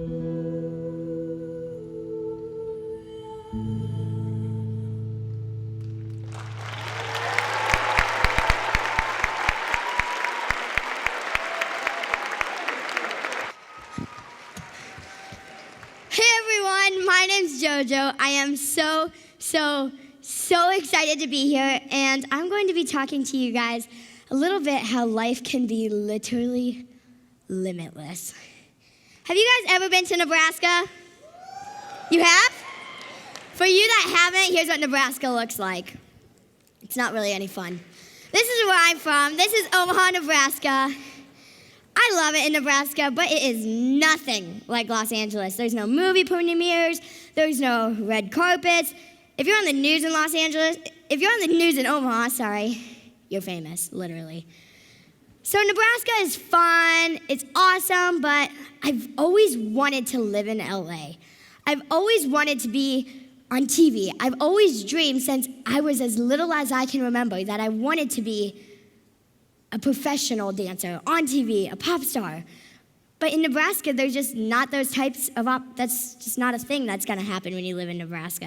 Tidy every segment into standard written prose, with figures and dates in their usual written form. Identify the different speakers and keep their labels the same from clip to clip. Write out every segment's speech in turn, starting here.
Speaker 1: Hey everyone, my name's Jojo. I am so excited to be here, and I'm going to be talking to you guys a little bit how life can be literally limitless. Have you guys ever been to Nebraska? You have? For you that haven't, here's what Nebraska looks like. It's not really any fun. This is where I'm from. This is Omaha, Nebraska. I love it in Nebraska, but it is nothing like Los Angeles. There's no movie premieres. There's no red carpets. If you're on the news in Los Angeles, if you're on the news in Omaha, sorry, you're famous, literally. So Nebraska is fun. It's awesome, but I've always wanted to live in LA. I've always wanted to be on TV. I've always dreamed since I was as little as I can remember that I wanted to be a professional dancer on TV, a pop star. But in Nebraska, there's just not those types of that's just not a thing that's gonna happen when you live in Nebraska.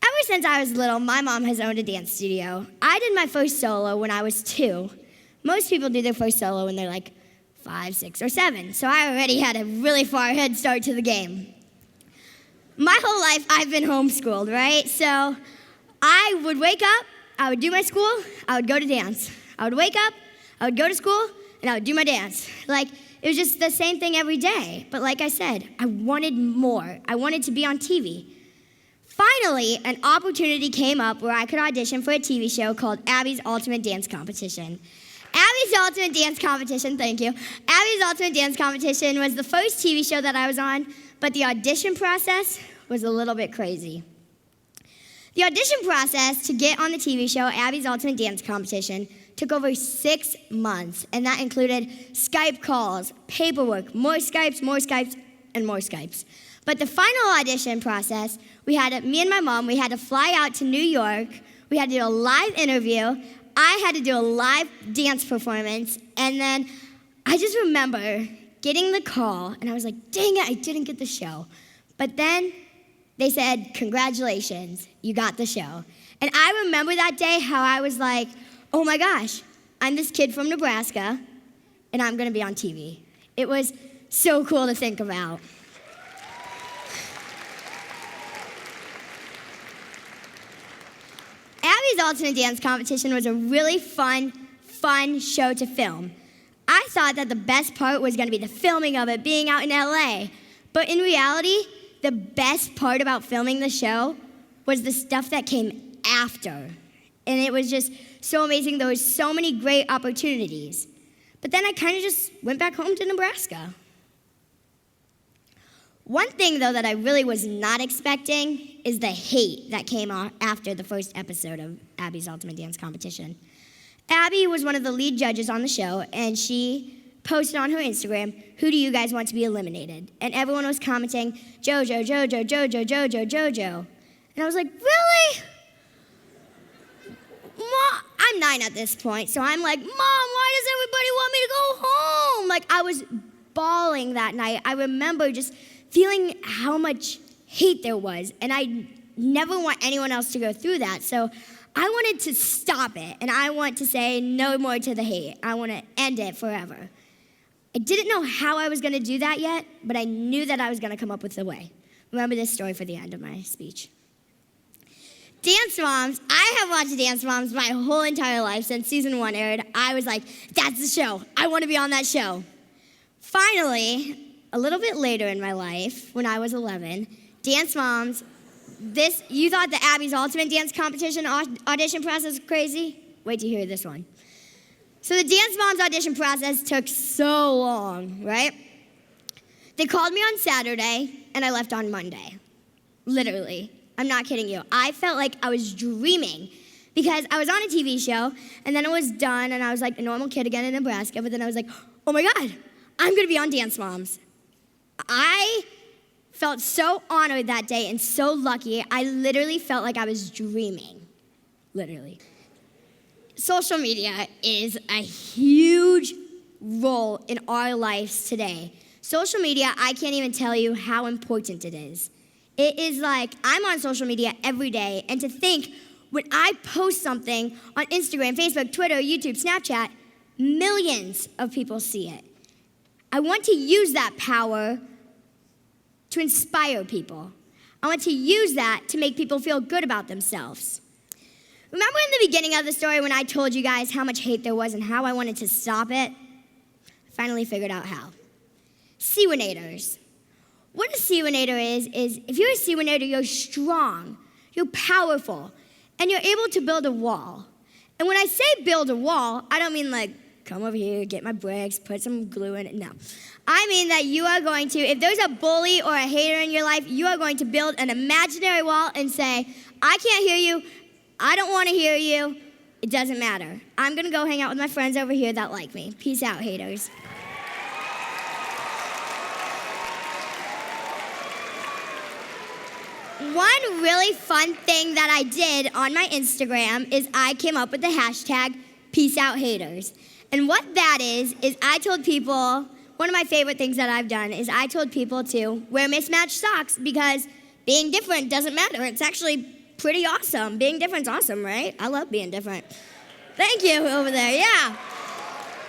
Speaker 1: Ever since I was little, my mom has owned a dance studio. I did my first solo when I was 2. Most people do their first solo when they're like 5, 6, or 7. So I already had a really far head start to the game. My whole life, I've been homeschooled, right? So I would wake up, I would do my school, I would go to dance. I would wake up, I would go to school, and I would do my dance. Like, it was just the same thing every day. But like I said, I wanted more. I wanted to be on TV. Finally, an opportunity came up where I could audition for a TV show called Abby's Ultimate Dance Competition. Abby's Ultimate Dance Competition, thank you. Abby's Ultimate Dance Competition was the first TV show that I was on, but the audition process was a little bit crazy. The audition process to get on the TV show, Abby's Ultimate Dance Competition, took over 6 months, and that included Skype calls, paperwork, more Skypes, and more Skypes. But the final audition process, me and my mom, we had to fly out to New York, we had to do a live interview, I had to do a live dance performance, and then I just remember getting the call, and I was like, dang it, I didn't get the show. But then they said, congratulations, you got the show. And I remember that day how I was like, oh my gosh, I'm this kid from Nebraska, and I'm gonna be on TV. It was so cool to think about. Abby's Ultimate Dance Competition was a really fun show to film. I thought that the best part was gonna be the filming of it, being out in LA. But in reality, the best part about filming the show was the stuff that came after. And it was just so amazing. There was so many great opportunities. But then I kind of just went back home to Nebraska. One thing, though, that I really was not expecting is the hate that came after the first episode of Abby's Ultimate Dance Competition. Abby was one of the lead judges on the show, and she posted on her Instagram, "Who do you guys want to be eliminated?" And everyone was commenting, Jojo, Jojo, Jojo, Jojo, Jojo. And I was like, really? Mom, I'm 9 at this point, so I'm like, Mom, why does everybody want me to go home? Like, I was bawling that night. I remember just feeling how much hate there was, and I never want anyone else to go through that. So I wanted to stop it, and I want to say no more to the hate. I want to end it forever. I didn't know how I was going to do that yet, but I knew that I was going to come up with a way. Remember this story for the end of my speech. Dance Moms, I have watched Dance Moms my whole entire life since season 1 aired. I was like, that's the show. I want to be on that show. Finally, a little bit later in my life, when I was 11, Dance Moms, you thought the Abby's Ultimate Dance Competition audition process was crazy? Wait to hear this one. So the Dance Moms audition process took so long, right? They called me on Saturday, and I left on Monday. Literally. I'm not kidding you. I felt like I was dreaming because I was on a TV show, and then it was done, and I was like a normal kid again in Nebraska, but then I was like, oh my God, I'm gonna be on Dance Moms. I felt so honored that day and so lucky. I literally felt like I was dreaming, literally. Social media is a huge role in our lives today. Social media, I can't even tell you how important it is. It is like I'm on social media every day, and to think when I post something on Instagram, Facebook, Twitter, YouTube, Snapchat, millions of people see it. I want to use that power to inspire people. I want to use that to make people feel good about themselves. Remember in the beginning of the story when I told you guys how much hate there was and how I wanted to stop it? I finally figured out how. Siwanators. What a Siwanator is if you're a Siwanator, you're strong, you're powerful, and you're able to build a wall. And when I say build a wall, I don't mean like, come over here, get my bricks, put some glue in it. No. I mean that you are going to, if there's a bully or a hater in your life, you are going to build an imaginary wall and say, I can't hear you, I don't want to hear you, it doesn't matter. I'm going to go hang out with my friends over here that like me. Peace out, haters. One really fun thing that I did on my Instagram is I came up with the hashtag #PeaceOutHaters. And what that is I told people, one of my favorite things that I've done is I told people to wear mismatched socks because being different doesn't matter. It's actually pretty awesome. Being different's awesome, right? I love being different. Thank you over there, yeah.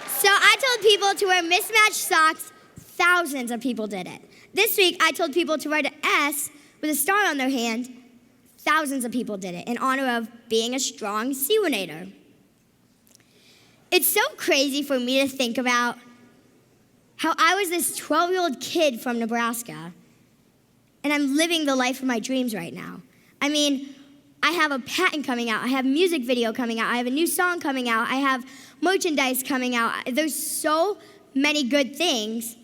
Speaker 1: So I told people to wear mismatched socks. Thousands of people did it. This week, I told people to write an S with a star on their hand. Thousands of people did it in honor of being a strong Siwanator. It's so crazy for me to think about how I was this 12-year-old kid from Nebraska, and I'm living the life of my dreams right now. I mean, I have a patent coming out. I have a music video coming out. I have a new song coming out. I have merchandise coming out. There's so many good things.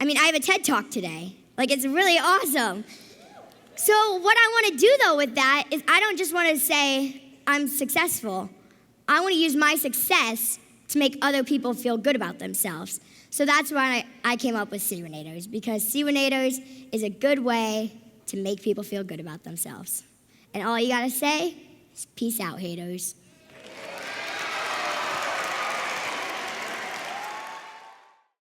Speaker 1: I mean, I have a TED Talk today. Like, it's really awesome. So what I want to do, though, with that is I don't just want to say I'm successful. I want to use my success to make other people feel good about themselves. So that's why I came up with Siwanators, because Siwanators is a good way to make people feel good about themselves. And all you got to say is peace out, haters.